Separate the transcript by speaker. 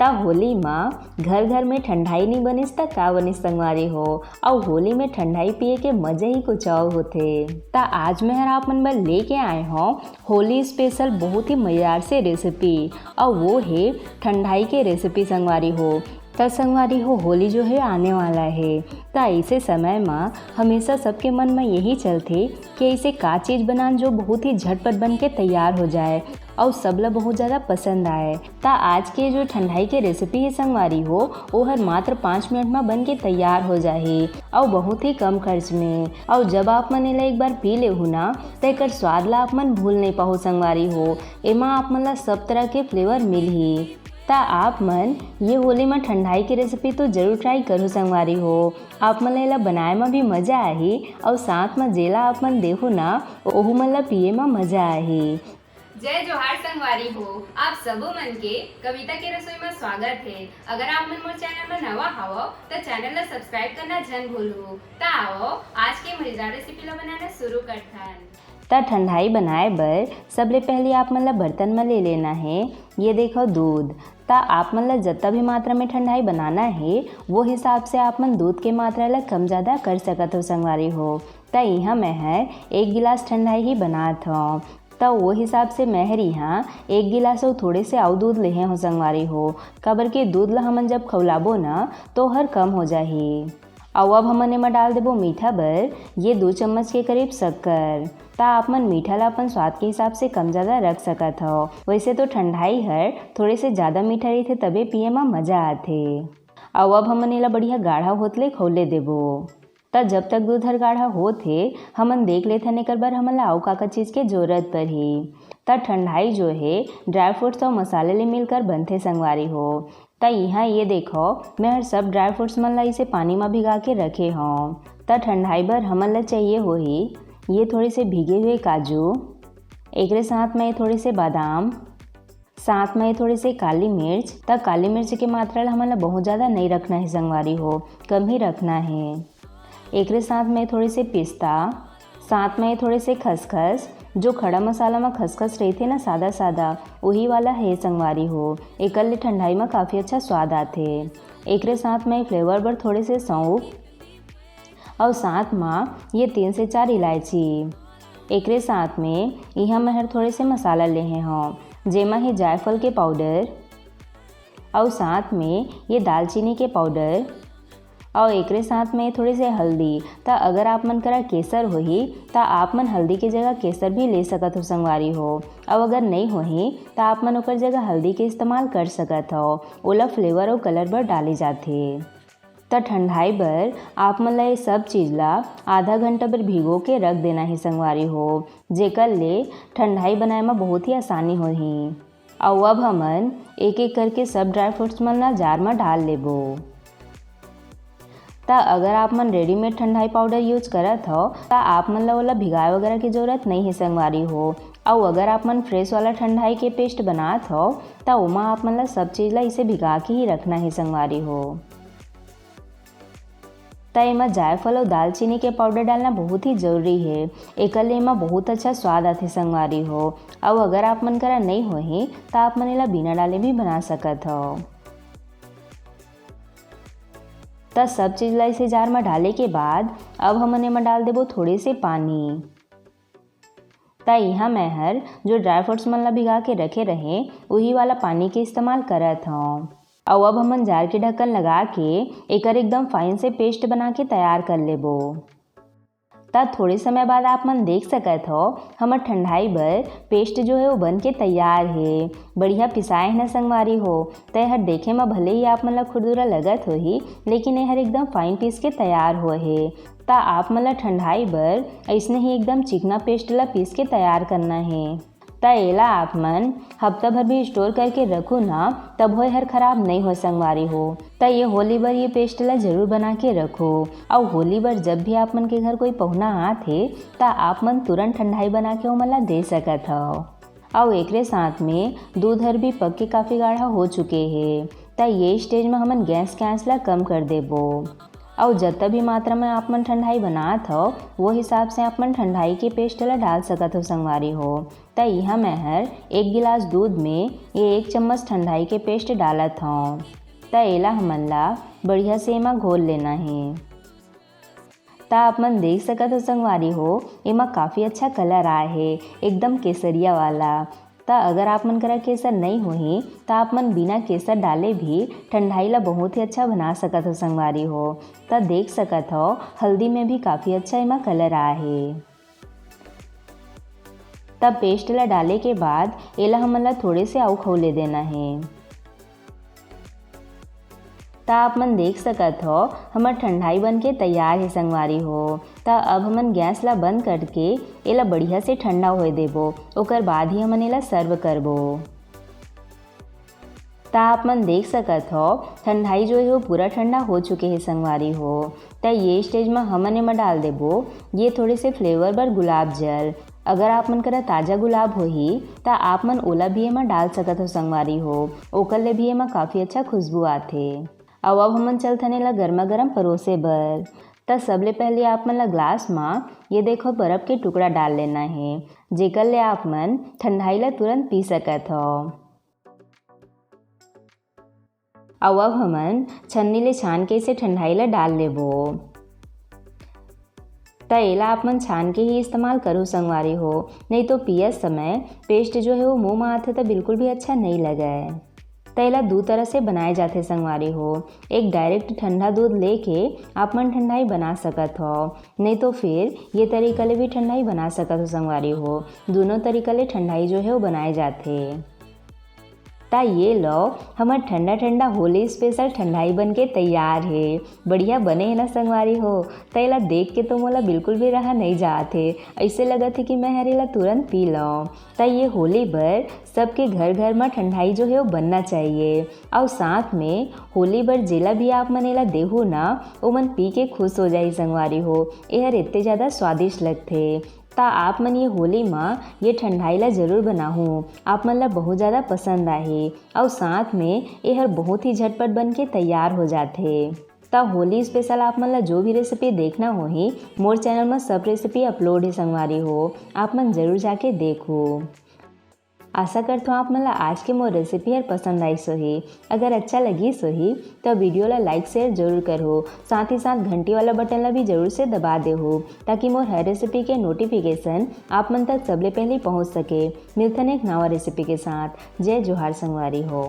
Speaker 1: ता होली माँ घर घर में ठंडाई नहीं बनिस ता का बनिस संगवारी हो। और होली में ठंडाई पिए के मजे ही कुछ और होते। ता आज मैं आप मन बर लेके आए हो होली स्पेशल बहुत ही मज़ेदार से रेसिपी, और वो है ठंडाई के रेसिपी संगवारी हो। त संगवारी हो होली जो है आने वाला है, तो ऐसे समय में हमेशा सबके मन में यही चलते कि ऐसे का चीज़ बनान जो बहुत ही झटपट बन के तैयार हो जाए और सबला बहुत ज़्यादा पसंद आए। ता आज के जो ठंडाई के रेसिपी है संगवारी हो वो हर मात्र 5 मिनट में बन के तैयार हो जाए और बहुत ही कम खर्च में। और जब आप मन एला एक बार पी ले हो ना तो एक स्वाद ला आप मन भूल नहीं पाओ संगवारी हो। एमा आप मन ला सब तरह के फ्लेवर मिल ही। ता आप मन ये होली में ठंडाई की रेसिपी तो ज़रूर ट्राई करो संगवारी हो। आप मन ला बनाए में भी मज़ा आही और साथ में जेला आप मन देखो ना ओहू मन ला पिए में मज़ा आही।
Speaker 2: जय जोहार संगवारी हो, आप सबो मन के कविता के रसोई में स्वागत है। अगर आप मन मोर चैनल में नवा हवो तो चैनल ला सब्सक्राइब करना जन भूलो। ता आओ आज के मजेदार रेसिपी ला बनाना शुरू करथन।
Speaker 1: ता ठंडाई बनाए बर सबले पहले आप मन ला बर्तन में ले लेना है ये देखो दूध। ता आप मन ला जितना भी मात्रा में ठंडाई बनाना है वो हिसाब से आप मन दूध के मात्रा ला कम ज़्यादा कर सकत हो संगवारी हो। ता यहाँ मैं है 1 गिलास ठंडाई ही बनात हूँ, तो वो हिसाब से मैं यहाँ 1 गिलास और थोड़े से आउ दूध लेहे हो संगवारी हो। कबर के दूध ला हमन जब खवलाबो ना तो हर कम हो जाही। और अब हमन एमा डाल देबो मीठा बर ये 2 चम्मच के करीब शक्कर। ता आप मन मीठा ला अपन स्वाद के हिसाब से कम ज़्यादा रख सकत हो। वैसे तो ठंडाई हर थोड़े से ज़्यादा मीठा रही तबे पिए में मज़ा आथे। और अब हमन एला बढ़िया गाढ़ा होतले खौले देबो। ता जब तक दूध हर गाढ़ा होथे हमन देख लेथन एकर बर हमन ला अउ का चीज़ के जरूरत पड़ही। ता ठंडाई जो है ड्राई फ्रूट्स और मसाले ले मिलकर बनथे संगवारी हो। ता यहाँ ये देखो मैं हर सब ड्राई फ्रूट्स मन ला इसे पानी में भिगा के रखे हों। ता ठंडाई बर हमन ला चाहिए होही ये थोड़े से भीगे हुए काजू, एक साथ में थोड़े से बादाम, साथ में थोड़े से काली मिर्च। ता काली मिर्च की मात्रा हमन ला बहुत ज़्यादा नहीं रखना है संगवारी हो, कम ही रखना है। एक साथ में थोड़े से पिस्ता, साथ में थोड़े से खसखस, जो खड़ा मसाला में खसखस रही थे ना सादा सादा वही वाला है संगवारी हो। एक ठंडाई में काफ़ी अच्छा स्वाद आते। एक साथ में फ्लेवर बर थोड़े से सौंफ और साथ में ये 3 से 4 इलायची। एक साथ में यहाँ मैं हर थोड़े से मसाला ले हों जेमा है जायफल के पाउडर और साथ में ये दालचीनी के पाउडर और एक साथ में थोड़े से हल्दी। ता अगर आप मन करा केसर होही ता आप मन हल्दी के जगह केसर भी ले सकत हो संगवारी हो। और अगर नहीं होही ता आप मन ओकर जगह हल्दी के इस्तेमाल कर सकत हो। ओला फ्लेवर और कलर बर डाले जाथे। ता ठंडाई बर आप मन ला ये सब चीज़ ला आधा घंटा बर भिगो के रख देना है संगवारी हो, जेकर ले ठंडाई बनाए में बहुत ही आसानी होही। और अब हमन एक एक करके सब ड्राई फ्रूट्स मन ला जार में डाल लेबो। ता अगर आप मन रेडीमेड ठंडाई पाउडर यूज करत हो ता आप मन ला ओला भिगाए वगैरह की ज़रूरत नहीं है संगवारी हो। और अगर आप मन फ्रेश वाला ठंडाई के पेस्ट बनात हो ता ओमा आप मन ला सब चीज़ ला इसे भिगा के ही रखना है संगवारी हो। ता एमा जायफल और दालचीनी के पाउडर डालना बहुत ही ज़रूरी है, एक एमा बहुत अच्छा स्वाद आथे संगवारी हो। और अगर आप मन करा नहीं होही ता आप मन एला बिना डाले भी बना सकत हो। तो सब चीज़ ला इसे जार में डाले के बाद अब हमन एमा डाल देबो थोड़े से पानी। ता यहाँ मैं हर जो ड्राई फ्रूट्स मन ला भिगा के रखे रहे वही वाला पानी के इस्तेमाल करत हूँ। और अब हमन जार के ढक्कन लगा के एकर एकदम फाइन से पेस्ट बना के तैयार कर लेबो। ता थोड़े समय बाद आप मन देख सकत हो हमर ठंडाई बर पेस्ट जो है वो बन के तैयार है। बढ़िया पिसाए है ना संगवारी हो। तो यह देखे में भले ही आप मन ला खुरदुरा लगत होही लेकिन यह एकदम फाइन पीस के तैयार हो है। ता आप मन ला ठंडाई बर ऐसने ही एकदम चिकना पेस्ट ला पीस के तैयार करना है। ता एला आप मन हफ्ता भर भी स्टोर करके रखो ना तब हो हर ख़राब नहीं हो संगवारी हो। ता ये होली बर ये पेस्ट ला ज़रूर बना के रखो। और होली बर जब भी आप मन के घर कोई पहुना आथे ता आप मन तुरंत ठंडाई बना के ओमन ला दे सकत हो। और एक साथ में दूध हर भी पक के काफ़ी गाढ़ा हो चुके हैं। ता ये स्टेज में हमन गैस के आंच ला कम कर देबो। और जितना भी मात्रा में आप मन ठंडाई बनात हो वो हिसाब से आप मन ठंडाई के पेस्ट ला डाल सकत हो संगवारी हो। त यहाँ मैं हर 1 गिलास दूध में ये 1 चम्मच ठंडाई के पेस्ट डालत हूँ। त एला हमन ला बढ़िया से एमा घोल लेना है। त आप मन देख सकत हो संगवारी हो एमा काफ़ी अच्छा कलर आए है, एकदम केसरिया वाला। त अगर आप मन करा केसर नहीं होही त आप मन बिना केसर डाले भी ठंडाई ला बहुत ही अच्छा बना सकत हो संगवारी हो। त देख सकत हो हल्दी में भी काफ़ी अच्छा एमा कलर आए है। तब पेस्ट ला डाले के बाद एला हमन ला थोड़े से अउ खौले देना है। त आप मन देख सकत हो हमर ठंडाई बन के तैयार है संगवारी हो। त अब हमन गैस ला बंद करके एला बढ़िया से ठंडा होए देबो, ओकर बाद ही हमन एला सर्व करबो। त आप मन देख सकत हो ठंडाई जो है वो पूरा ठंडा हो चुके हैं संगवारी हो। त ये स्टेज में हमन एमा डाल देबो ये थोड़े से फ्लेवर बर गुलाब जल। अगर आप मन करा ताज़ा गुलाब होही त आप मन ओला भी एमा डाल सकत हो संगवारी हो, ओकर ले भी एमा काफ़ी अच्छा खुशबू आथे। अब हमन चलथन एला गर्मा गर्म परोसे बर। त सबले पहले आप मन ला ग्लास में ये देखो बर्फ़ के टुकड़ा डाल लेना है, जेकर ले आप मन ठंडाई ला तुरंत पी सकत हो। अब हमन छन्नी ले छान के इसे ठंडाई ला डाल लेबो। त एला आप मन छान के ही इस्तेमाल करो संगवारी हो, नहीं तो पियत समय पेस्ट जो है वो मुँह में आथे तो बिल्कुल भी अच्छा नहीं लगे। त एला 2 तरह से बनाए जाते संगवारी हो। एक डायरेक्ट ठंडा दूध लेके आप मन ठंडाई बना सकत हो, नहीं तो फिर ये तरीका ले भी ठंडाई बना सकत हो संगवारी हो। दोनों तरीका ले ठंडाई जो है वो बनाए जाते। ता ये लो हमार ठंडा ठंडा होली स्पेशल ठंडाई बन के तैयार है। बढ़िया बने है ना संगवारी हो। त एला देख के तो मोला बिल्कुल भी रहा नहीं जात है, ऐसे लगत है कि मैं हरेला तुरंत पी लूँ। त ये होली बर सबके घर घर में ठंडाई जो है वो बनना चाहिए। और साथ में होली बर जेला भी आप मन एला देहू ना वो मन पी के खुश हो जाई संगवारी हो। एहर इतने ज़्यादा स्वादिष्ट लगथे। ता आप मन ये होली में ये ठंडाई ला ज़रूर बनाहूँ, आप मन ला बहुत ज़्यादा पसंद आही। और साथ में यह बहुत ही झटपट बन के तैयार हो जाते। ता होली स्पेशल आप मन ला जो भी रेसिपी देखना होही मोर चैनल में सब रेसिपी अपलोड है संगवारी हो, आप मन ज़रूर जाके देखो। आशा करता हूँ आप मन ला आज के मोर रेसिपी हर पसंद आई सोही। अगर अच्छा लगी सोही तो वीडियो ला लाइक शेयर जरूर करो, साथ ही साथ घंटी वाला बटन ला भी जरूर से दबा देहो, ताकि मोर हर रेसिपी के नोटिफिकेशन आप मन तक सबले पहले पहुँच सके। मिलथन एक नवा रेसिपी के साथ। जय जोहार संगवारी हो।